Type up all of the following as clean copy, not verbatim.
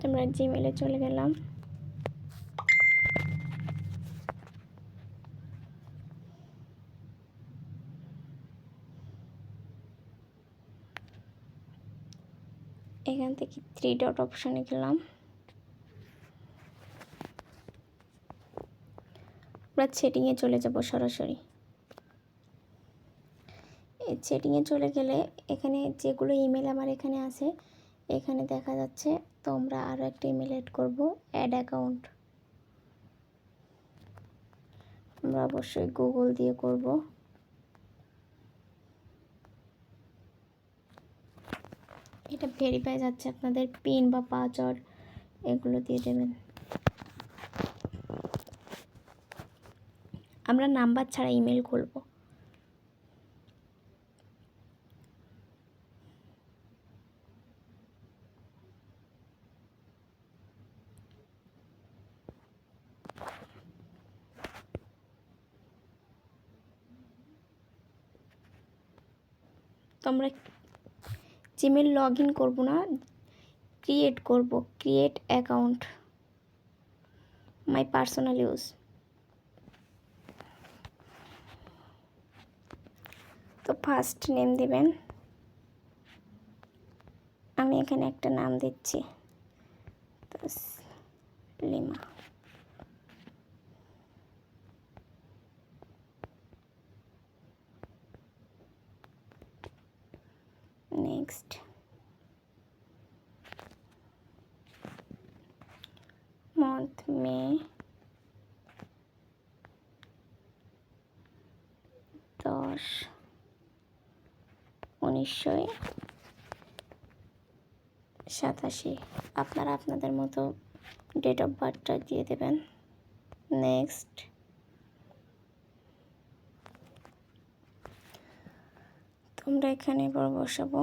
আমরা জিমেলে চলে গেলাম। এখান থেকে 3 ডট অপশানে গেলাম। আমরা সেটিংয়ে চলে যাব সরাসরি। এই সেটিংয়ে চলে গেলে এখানে যেগুলো ইমেল আমার এখানে আছে এখানে দেখা যাচ্ছে। তো আমরা আরও একটা ইমেল অ্যাড করবো, অ্যাড অ্যাকাউন্ট। আমরা অবশ্যই গুগল দিয়ে করব। এটা ভেরিফাই যাচ্ছে, আপনাদের পিন বা পাসওয়ার্ড এগুলো দিয়ে দেবেন। আমরা নাম্বার ছাড়া ইমেল খুলব। তো আমরা জিমেল লগ ইন করবো না, ক্রিয়েট করব। Create account, my personal use. তো ফার্স্ট নেম দেবেন। আমি এখানে একটা নাম দিচ্ছি, লিমা। নেক্সট, মন্থ মে, 10/1987। আপনারা আপনাদের মতো ডেট অফ বার্থটা দিয়ে দেবেন। নেক্সট, তোমরা এখানে এবার বসাবো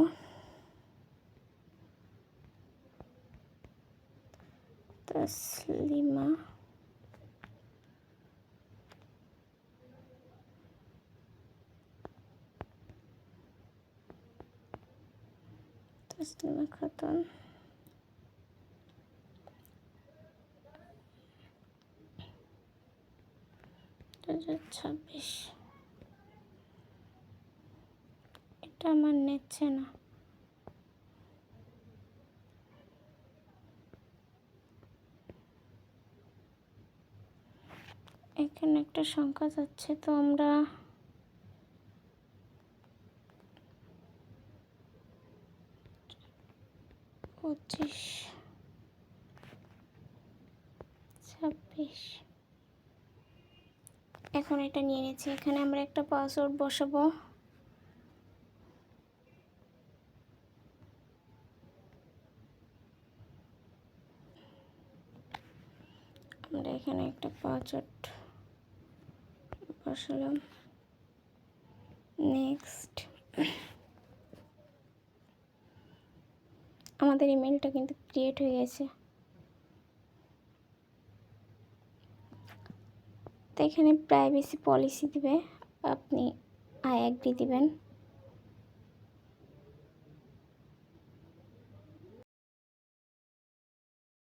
তাসলিমা। তাসলিমা খাতুন। ছাব্বিশ। এটা আমার নিচ্ছে না। এখানে একটা সংখ্যা যাচ্ছে, তো আমরা পঁচিশ 26। এখন এটা নিয়ে নিয়েছি। এখানে আমরা একটা পাসওয়ার্ড বসাবো। আমরা এখানে একটা পাসওয়ার্ড বসালাম। নেক্সট, আমাদের ইমেলটা কিন্তু ক্রিয়েট হয়ে গেছে। তো এখানে প্রাইভেসি পলিসি দিবে, আপনি আই অ্যাগ্রি দিবেন।